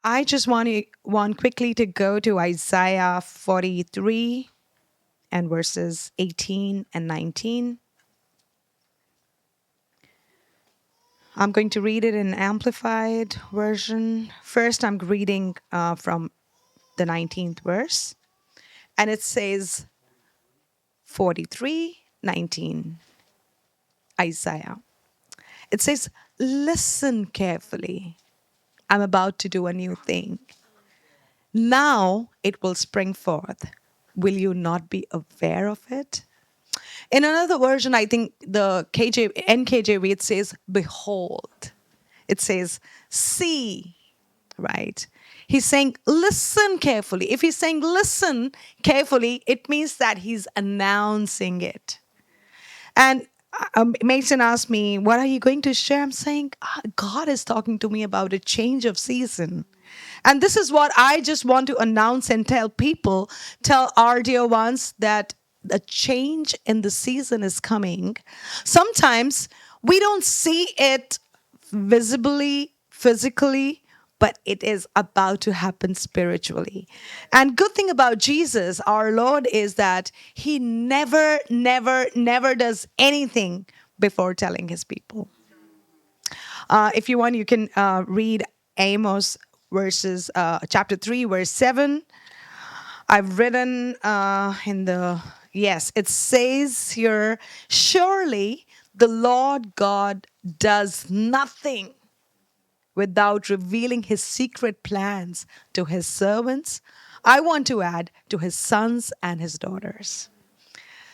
I just want quickly to go to Isaiah 43 and verses 18 and 19. I'm going to read it in amplified version. First, I'm reading from the 19th verse, and it says 43:19, Isaiah. It says, "Listen carefully. I'm about to do a new thing. Now it will spring forth. Will you not be aware of it?" In another version, I think the NKJV, it says, "Behold." It says, "See," right? He's saying, listen carefully. If he's saying listen carefully, it means that he's announcing it. And Mason asked me, "What are you going to share?" I'm saying, God is talking to me about a change of season. And this is what I just want to announce and tell people, tell our dear ones, that a change in the season is coming. Sometimes we don't see it visibly, physically, but it is about to happen spiritually. And good thing about Jesus, our Lord, is that he never, never, never does anything before telling his people. If you want, you can read Amos verses chapter 3, verse 7. I've written in the, yes, it says here, "Surely the Lord God does nothing without revealing his secret plans to his servants." I want to add, to his sons and his daughters.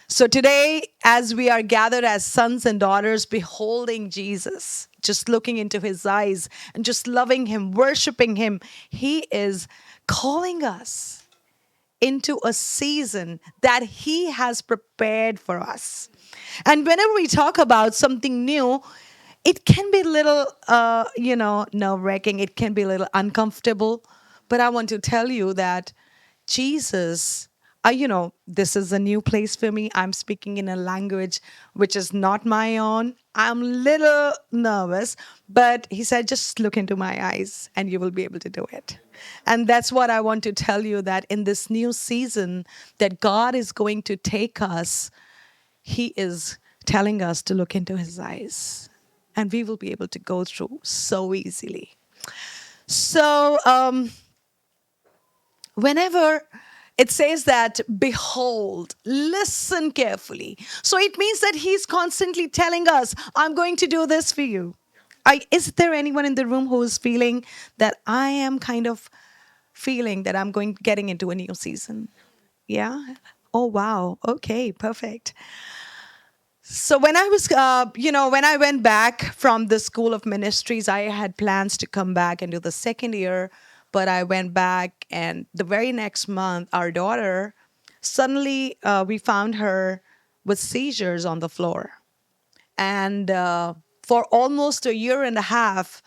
So today, as we are gathered as sons and daughters, beholding Jesus, just looking into his eyes and just loving him, worshiping him, he is calling us into a season that he has prepared for us. And whenever we talk about something new, it can be a little, nerve-wracking. It can be a little uncomfortable. But I want to tell you that Jesus, this is a new place for me. I'm speaking in a language which is not my own. I'm a little nervous, but he said, "Just look into my eyes and you will be able to do it." And that's what I want to tell you, that in this new season that God is going to take us, he is telling us to look into his eyes. And we will be able to go through so easily. So, whenever it says that, "Behold," listen carefully. So it means that he's constantly telling us, "I'm going to do this for you." Is there anyone in the room who is feeling that I am kind of feeling that I'm getting into a new season? Yeah? Oh, wow. Okay, perfect. So when I was, when I went back from the School of Ministries, I had plans to come back and do the second year, but I went back, and the very next month, our daughter, suddenly we found her with seizures on the floor. And for almost a year and a half,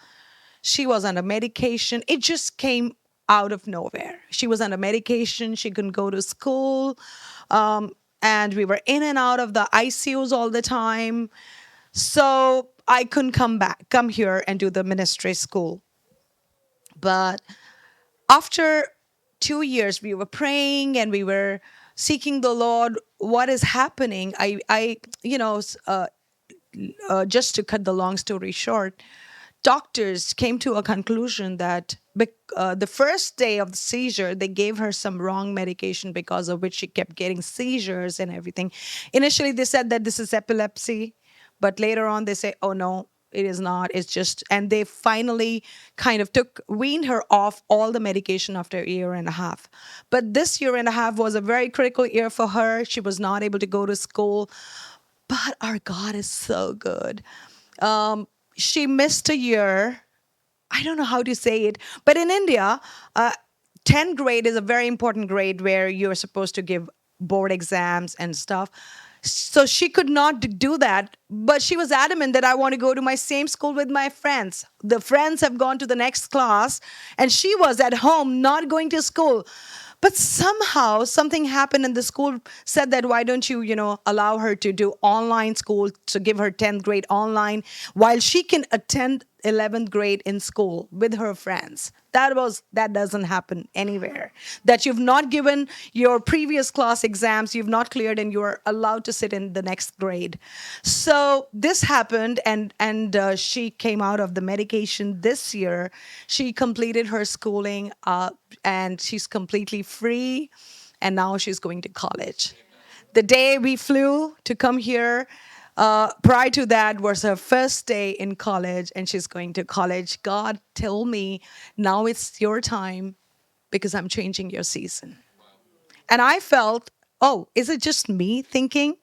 she was under medication. It just came out of nowhere. She was under medication. She couldn't go to school. And we were in and out of the ICUs all the time. So I couldn't come here and do the ministry school. But after 2 years, we were praying and we were seeking the Lord. What is happening? Just to cut the long story short, doctors came to a conclusion that the first day of the seizure, they gave her some wrong medication because of which she kept getting seizures and everything. Initially, they said that this is epilepsy, but later on, they say, "Oh no, it is not. It's just," and they finally kind of weaned her off all the medication after a year and a half. But this year and a half was a very critical year for her. She was not able to go to school. But our God is so good. She missed a year. I don't know how to say it, but in India, 10th grade is a very important grade where you're supposed to give board exams and stuff. So she could not do that, but she was adamant that, "I want to go to my same school with my friends." The friends have gone to the next class, and she was at home not going to school. But somehow something happened, and the school said that, "Why don't you, allow her to do online school, to give her 10th grade online while she can attend 11th grade in school with her friends." That doesn't happen anywhere. That you've not given your previous class exams, you've not cleared, and you're allowed to sit in the next grade. So this happened, and she came out of the medication this year. She completed her schooling, and she's completely free, and now she's going to college. The day we flew to come here, prior to that was her first day in college, and she's going to college. God told me, now it's your time because I'm changing your season. And I felt, oh, is it just me thinking?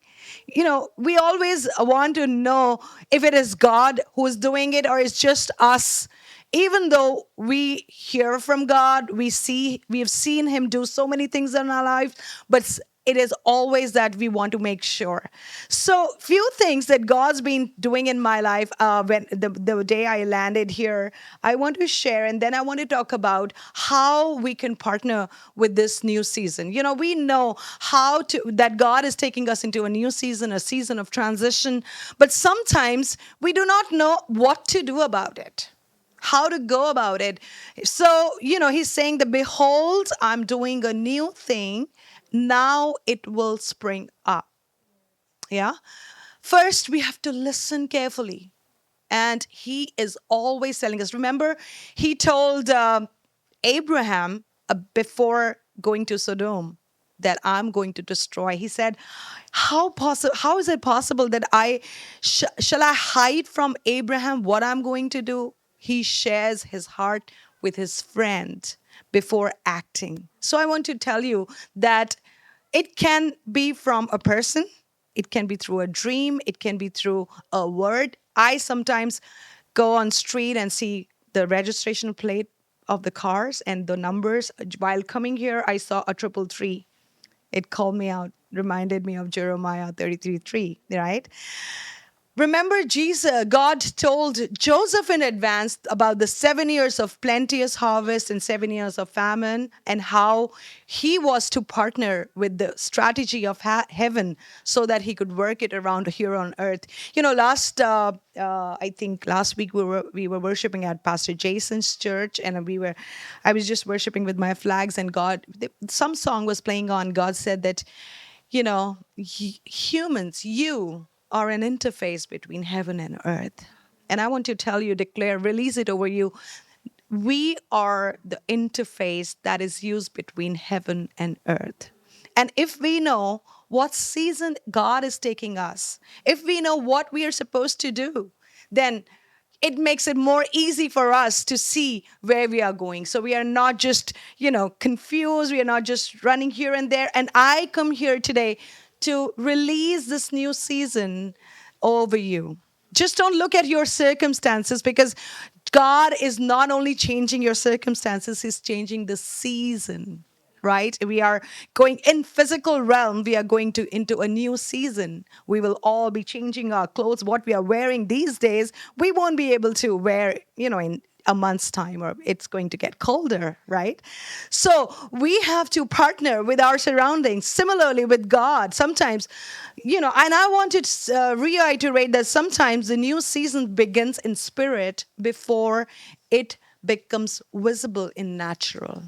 We always want to know if it is God who is doing it or it's just us. Even though we hear from God, we have seen Him do so many things in our life, but it is always that we want to make sure. So, few things that God's been doing in my life. When the day I landed here, I want to share, and then I want to talk about how we can partner with this new season. We know how to that God is taking us into a new season, a season of transition, but sometimes we do not know what to do about it, how to go about it. So, he's saying that, behold, I'm doing a new thing. Now it will spring up. Yeah. First, we have to listen carefully. And he is always telling us. Remember, he told Abraham before going to Sodom that I'm going to destroy. He said, How is it possible that shall I hide from Abraham what I'm going to do? He shares his heart with his friend before acting. So I want to tell you that it can be from a person, it can be through a dream, it can be through a word. I sometimes go on street and see the registration plate of the cars and the numbers. While coming here, I saw a 333. It called me out, reminded me of Jeremiah 33:3, right? Remember, God told Joseph in advance about the 7 years of plenteous harvest and 7 years of famine, and how he was to partner with the strategy of heaven so that he could work it around here on earth. I think last week we were worshiping at Pastor Jason's church, and I was just worshiping with my flags, and some song was playing on. God said that, humans, you are an interface between heaven and earth. And I want to tell you, declare, release it over you. We are the interface that is used between heaven and earth. And if we know what season God is taking us, if we know what we are supposed to do, then it makes it more easy for us to see where we are going. So we are not just, confused. We are not just running here and there. And I come here today to release this new season over you. Just don't look at your circumstances, because God is not only changing your circumstances, He's changing the season. Right? We are going in physical realm. We are going into a new season. We will all be changing our clothes. What we are wearing these days, we won't be able to wear, in a month's time, or it's going to get colder, right? So we have to partner with our surroundings. Similarly with God, sometimes, and I want to reiterate that sometimes the new season begins in spirit before it becomes visible in natural.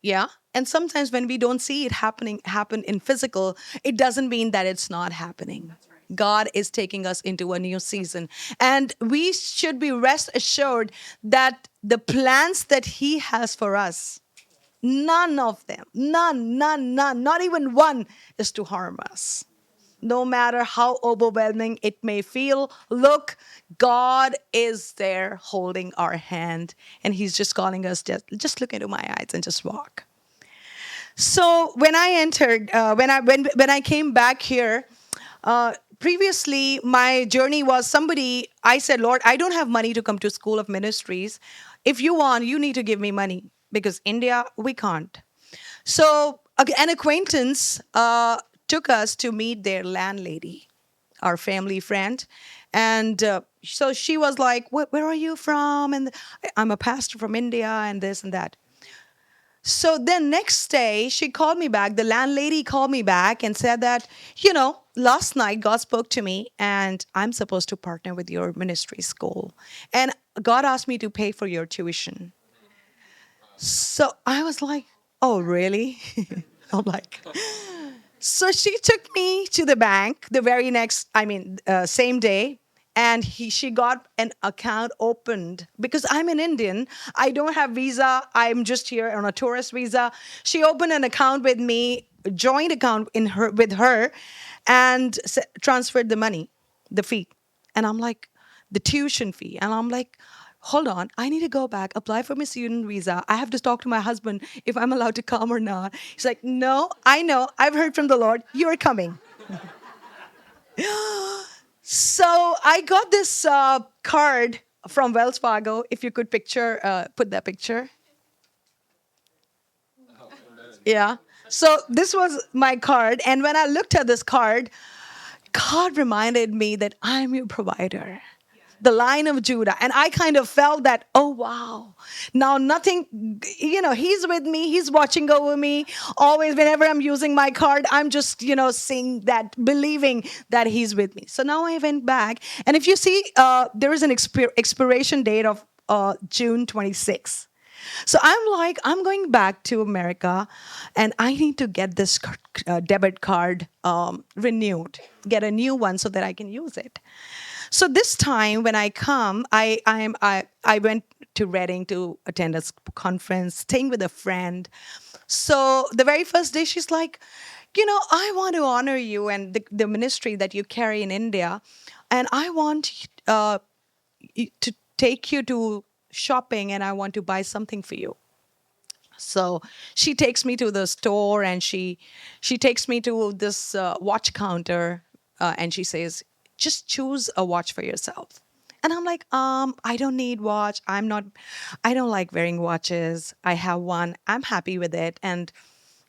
Yeah. And sometimes when we don't see it happen in physical, it doesn't mean that it's not happening. God is taking us into a new season. And we should be rest assured that the plans that He has for us, none of them, none, not even one, is to harm us. No matter how overwhelming it may feel, look, God is there holding our hand, and He's just calling us, just look into my eyes and just walk. So when I entered, when I came back here, previously my journey was somebody. I said, Lord, I don't have money to come to School of Ministries. If you want, you need to give me money, because India we can't. So an acquaintance took us to meet their landlady, our family friend. And so she was like, where are you from? And I'm a pastor from India and this and that. So then next day, she called me back. The landlady called me back and said that, last night God spoke to me and I'm supposed to partner with your ministry school. And God asked me to pay for your tuition. So I was like, oh, really? I'm like, so she took me to the bank the very next, same day. And she got an account opened because I'm an Indian. I don't have visa. I'm just here on a tourist visa. She opened an account with me, a joint account with her, and transferred the money, the fee. And I'm like, the tuition fee. And I'm like, hold on, I need to go back, apply for my student visa. I have to talk to my husband if I'm allowed to come or not. He's like, no, I know. I've heard from the Lord. You're coming. So I got this card from Wells Fargo. If you could put that picture. Yeah. So this was my card. And when I looked at this card, God reminded me that I'm your provider, the Lion of Judah. And I kind of felt that, oh, wow. Now, nothing, he's with me, he's watching over me. Always, whenever I'm using my card, I'm just, seeing that, believing that he's with me. So now I went back. And if you see, there is an expiration date of June 26th. So I'm like, I'm going back to America and I need to get this debit card renewed, get a new one so that I can use it. So this time when I come, I went to Reading to attend a conference, staying with a friend. So the very first day, she's like, I want to honor you and the ministry that you carry in India, and I want to take you to shopping, and I want to buy something for you. So she takes me to the store, and she takes me to this watch counter, and she says, "Just choose a watch for yourself." And I'm like, I don't need watch. I don't like wearing watches. I have one. I'm happy with it. And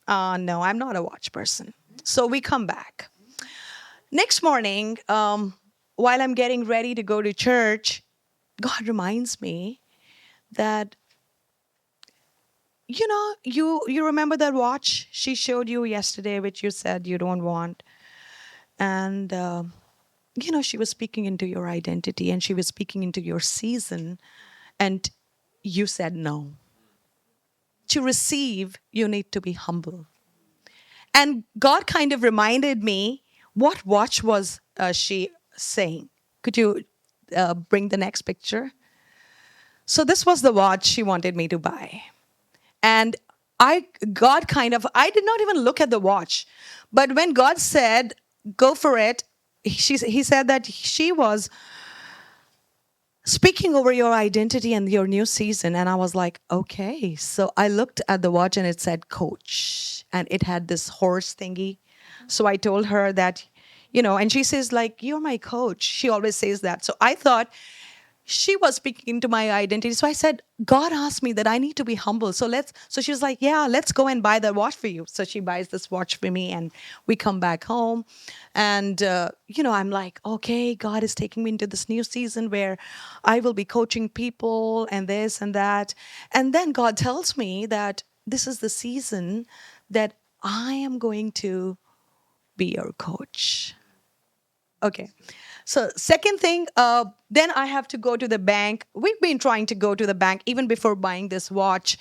no, I'm not a watch person. So we come back. Next morning, while I'm getting ready to go to church, God reminds me that you remember that watch she showed you yesterday, which you said you don't want. And she was speaking into your identity, and she was speaking into your season, and you said no. To receive, you need to be humble. And God kind of reminded me, what watch was she saying? Could you bring the next picture? So this was the watch she wanted me to buy. And I did not even look at the watch. But when God said, go for it, he said that she was speaking over your identity and your new season. And I was like, okay. So I looked at the watch and it said coach, and it had this horse thingy. So I told her that, and she says, like, you're my coach. She always says that. So I thought she was speaking into my identity. So I said, God asked me that I need to be humble. So she was like, yeah, let's go and buy the watch for you. So she buys this watch for me, and we come back home. And, I'm like, okay, God is taking me into this new season where I will be coaching people and this and that. And then God tells me that this is the season that I am going to be your coach. Okay. So second thing, then I have to go to the bank. We've been trying to go to the bank even before buying this watch,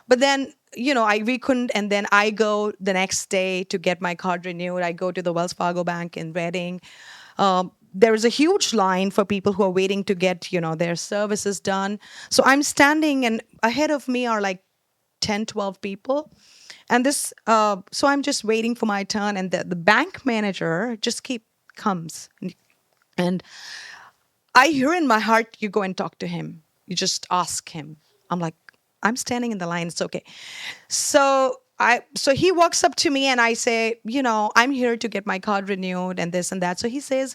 but then we couldn't. And then I go the next day to get my card renewed. I go to the Wells Fargo Bank in Reading. There is a huge line for people who are waiting to get their services done. So I'm standing, and ahead of me are like 10, 12 people. And so I'm just waiting for my turn, and the bank manager just comes. And I hear in my heart, you go and talk to him. You just ask him. I'm like, I'm standing in the line. It's okay. So he walks up to me, and I say, I'm here to get my card renewed and this and that. So he says,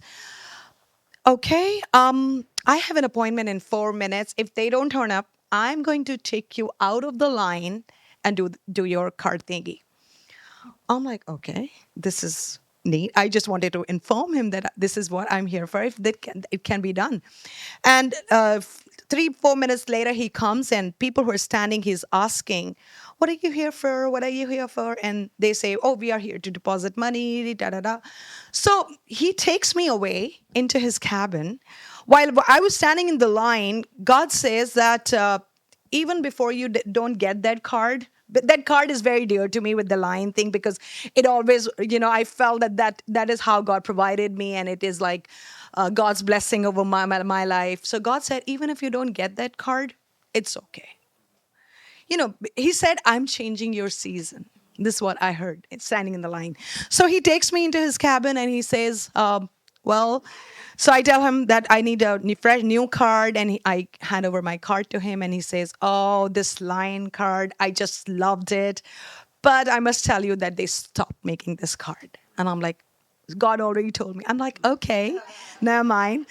okay, I have an appointment in 4 minutes. If they don't turn up, I'm going to take you out of the line and do your card thingy. I'm like, okay, this is neat. I just wanted to inform him that this is what I'm here for. If it can be done. And 3-4 minutes later, he comes, and people who are standing, he's asking, what are you here for? What are you here for? And they say, oh, we are here to deposit money, da, da, da. So he takes me away into his cabin. While I was standing in the line, God says that even before you don't get that card, but that card is very dear to me with the line thing, because it always, I felt that is how God provided me, and it is like God's blessing over my life. So God said, even if you don't get that card, it's okay. He said, I'm changing your season. This is what I heard standing in the line. So he takes me into his cabin and he says, well, so I tell him that I need a fresh new card, and I hand over my card to him, and he says, oh, this line card, I just loved it. But I must tell you that they stopped making this card. And I'm like, God already told me. I'm like, okay, never mind.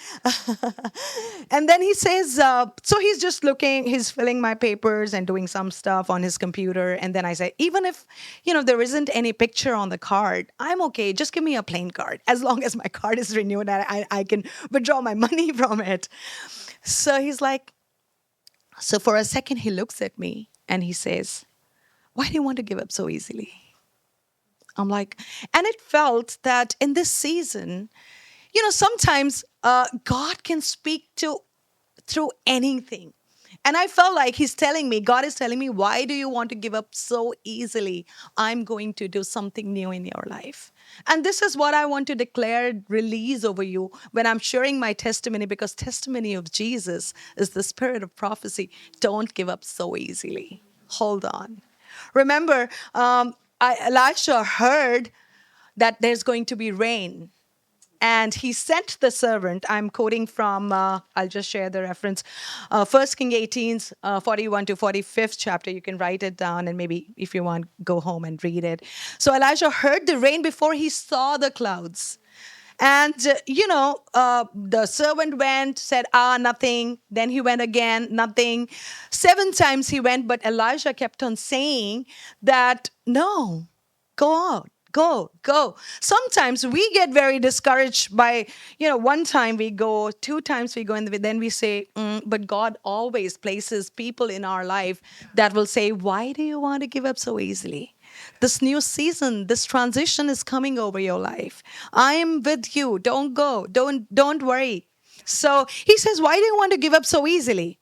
And then he says, so he's just looking, he's filling my papers and doing some stuff on his computer. And then I say, even if, there isn't any picture on the card, I'm okay. Just give me a plain card. As long as my card is renewed, I can withdraw my money from it. So he's like, so for a second, he looks at me and he says, why do you want to give up so easily? I'm like, and it felt that in this season, sometimes God can speak to through anything. And I felt like God is telling me, why do you want to give up so easily? I'm going to do something new in your life. And this is what I want to declare, release over you when I'm sharing my testimony, because testimony of Jesus is the spirit of prophecy. Don't give up so easily. Hold on. Remember, Elisha heard that there's going to be rain. And he sent the servant. I'm quoting from, I'll just share the reference, 1 King 18's 41 to 45th chapter. You can write it down, and maybe if you want, go home and read it. So Elijah heard the rain before he saw the clouds. And, the servant went, said, nothing. Then he went again, nothing. 7 times he went, but Elijah kept on saying that, no, go out. Go, go. Sometimes we get very discouraged by, one time we go, 2 times we go, and then we say, but God always places people in our life that will say, why do you want to give up so easily? This new season, this transition is coming over your life. I am with you. Don't go. Don't worry. So he says, why do you want to give up so easily?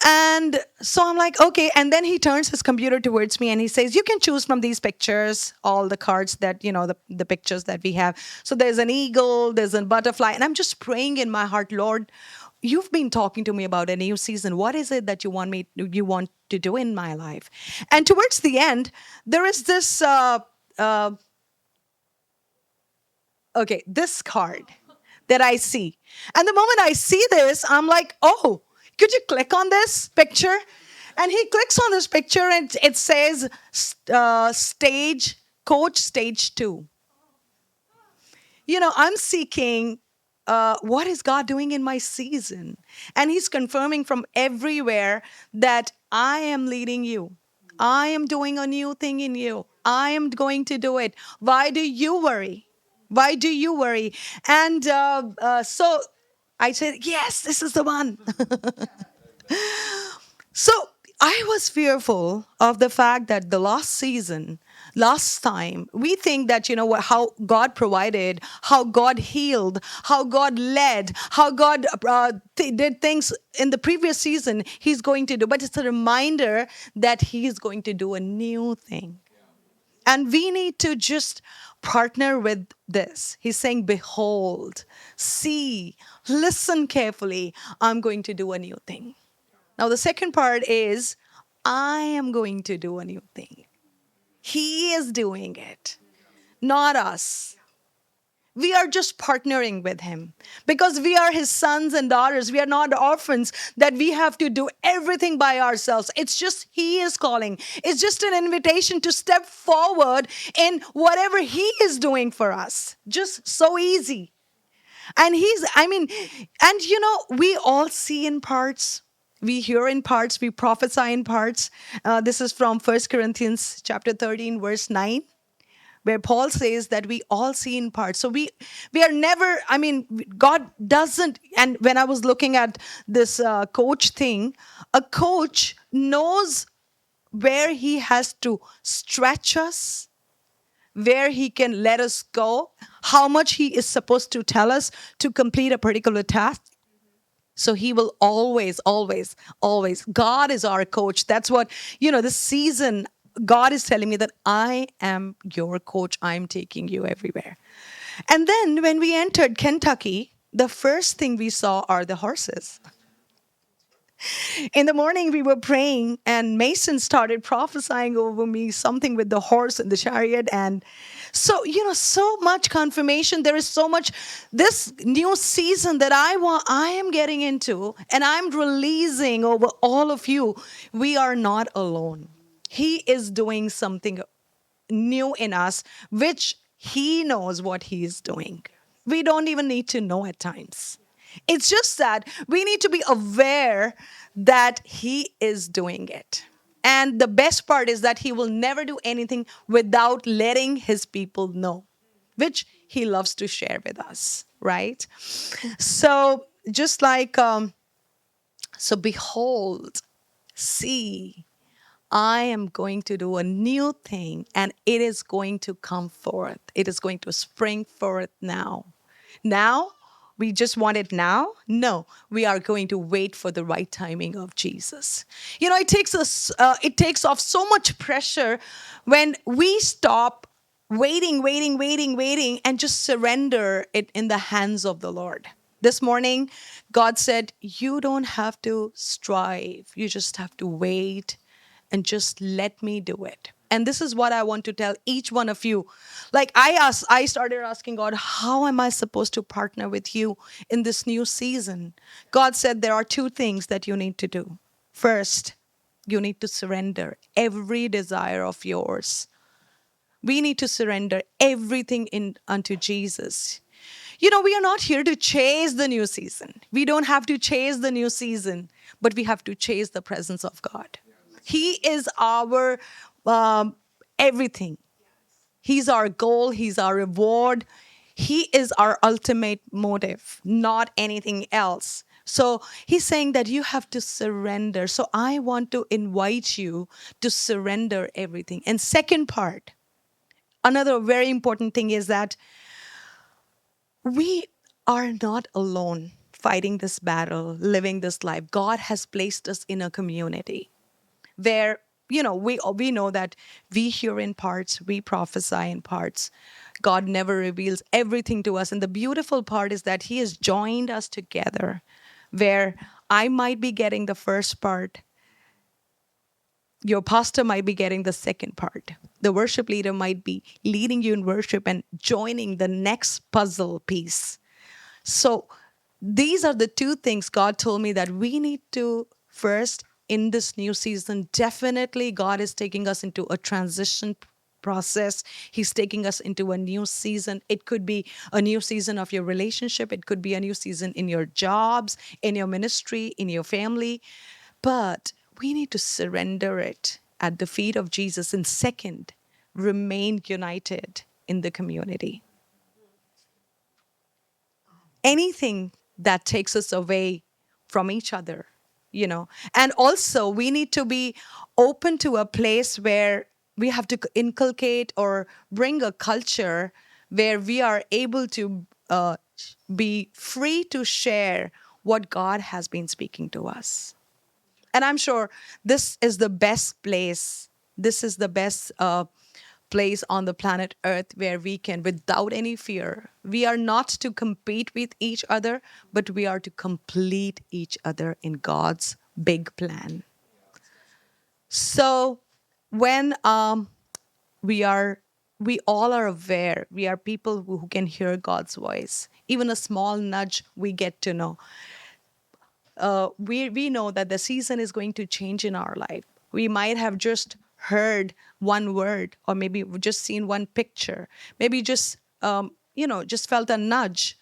And so I'm like, okay. And then he turns his computer towards me and he says, you can choose from these pictures, all the cards that, the pictures that we have. So there's an eagle, there's a butterfly. And I'm just praying in my heart, Lord, you've been talking to me about a new season. What is it that you want to do in my life? And towards the end, there is this, this card that I see. And the moment I see this, I'm like, oh, could you click on this picture? And he clicks on this picture and it says coach stage 2. I'm seeking what is God doing in my season? And he's confirming from everywhere that I am leading you. I am doing a new thing in you. I am going to do it. Why do you worry? Why do you worry? And so I said, yes, this is the one. So I was fearful of the fact that the last time, we think that, how God provided, how God healed, how God led, how God did things in the previous season, he's going to do. But it's a reminder that he's going to do a new thing. And we need to just partner with this. He's saying, behold, see, listen carefully. I'm going to do a new thing. Now, the second part is, I am going to do a new thing. He is doing it, not us. We are just partnering with him because we are his sons and daughters. We are not orphans that we have to do everything by ourselves. It's just he is calling. It's just an invitation to step forward in whatever he is doing for us. Just so easy. And we all see in parts. We hear in parts. We prophesy in parts. This is from 1 Corinthians chapter 13, verse 9. Where Paul says that we all see in parts. So we are never, God doesn't, and when I was looking at this coach thing, a coach knows where he has to stretch us, where he can let us go, how much he is supposed to tell us to complete a particular task. So he will always, always, always. God is our coach. That's what, this season, God is telling me that I am your coach. I'm taking you everywhere. And then when we entered Kentucky, the first thing we saw are the horses. In the morning, we were praying, and Mason started prophesying over me something with the horse and the chariot. And so, so much confirmation. There is so much, this new season that I am getting into, and I'm releasing over all of you. We are not alone. He is doing something new in us, which he knows what he is doing. We don't even need to know at times. It's just that we need to be aware that he is doing it. And the best part is that he will never do anything without letting his people know, which he loves to share with us, right? So, just like, so behold, see, I am going to do a new thing and it is going to come forth. It is going to spring forth now. Now, we just want it now? No, we are going to wait for the right timing of Jesus. It takes off so much pressure when we stop waiting, and just surrender it in the hands of the Lord. This morning, God said, you don't have to strive. You just have to wait and just let me do it. And this is what I want to tell each one of you. Like I started asking God, how am I supposed to partner with you in this new season? God said there are two things that you need to do. First, you need to surrender every desire of yours. We need to surrender everything in unto Jesus. We are not here to chase the new season. We don't have to chase the new season, but we have to chase the presence of God. He is our everything. He's our goal. He's our reward. He is our ultimate motive, not anything else. So he's saying that you have to surrender. So I want to invite you to surrender everything. And second part, another very important thing is that we are not alone fighting this battle, living this life. God has placed us in a community where, we know that we hear in parts, we prophesy in parts. God never reveals everything to us. And the beautiful part is that he has joined us together, where I might be getting the first part, your pastor might be getting the second part. The worship leader might be leading you in worship and joining the next puzzle piece. So these are the two things God told me that we need to first in this new season. Definitely, God is taking us into a transition process. He's taking us into a new season. It could be a new season of your relationship. It could be a new season in your jobs, in your ministry, in your family. But we need to surrender it at the feet of Jesus. And second, remain united in the community. Anything that takes us away from each other, And also, we need to be open to a place where we have to inculcate or bring a culture where we are able to be free to share what God has been speaking to us. And I'm sure this is the best place. This is the best place on the planet Earth where we can, without any fear, we are not to compete with each other, but we are to complete each other in God's big plan. So when we are, we all are aware, we are people who can hear God's voice. Even a small nudge, we get to know. We know that the season is going to change in our life. We might have just heard one word, or maybe we've just seen one picture, maybe just just felt a nudge.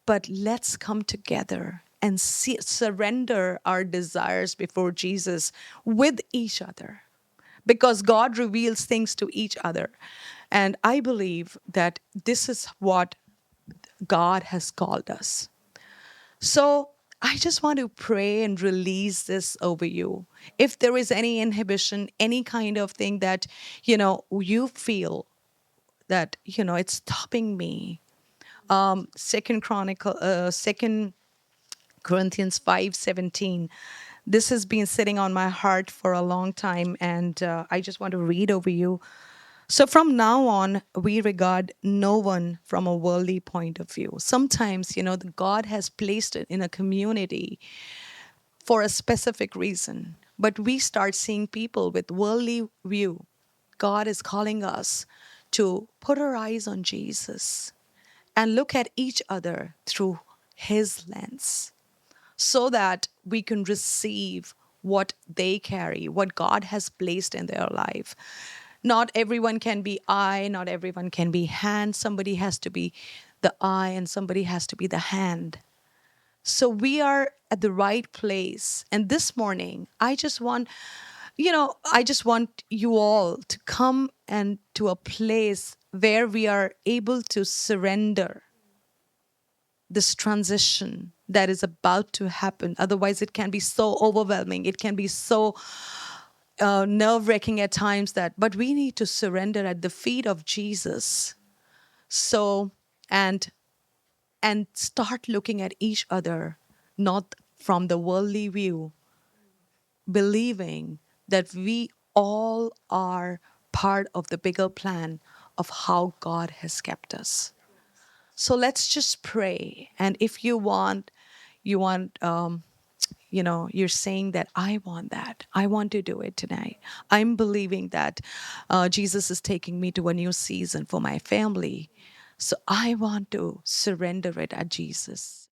But let's come together and surrender our desires before Jesus with each other, because God reveals things to each other. And I believe that this is what God has called us. So I just want to pray and release this over you. If there is any inhibition, any kind of thing that, you feel that, it's stopping me. Second Corinthians 5:17. This has been sitting on my heart for a long time, and I just want to read over you. So, from now on, we regard no one from a worldly point of view. Sometimes, the God has placed it in a community for a specific reason, but we start seeing people with worldly view. God is calling us to put our eyes on Jesus and look at each other through his lens so that we can receive what they carry, what God has placed in their life. Not everyone can be eye, not everyone can be hand. Somebody has to be the eye and somebody has to be the hand. So we are at the right place. And this morning, I just want you all to come and to a place where we are able to surrender this transition that is about to happen. Otherwise, it can be so overwhelming. It can be so nerve wracking at times but we need to surrender at the feet of Jesus. So, and, and start looking at each other, not from the worldly view, believing that we all are part of the bigger plan of how God has kept us. So let's just pray. And if you're saying that I want that. I want to do it tonight. I'm believing that Jesus is taking me to a new season for my family. So I want to surrender it at Jesus.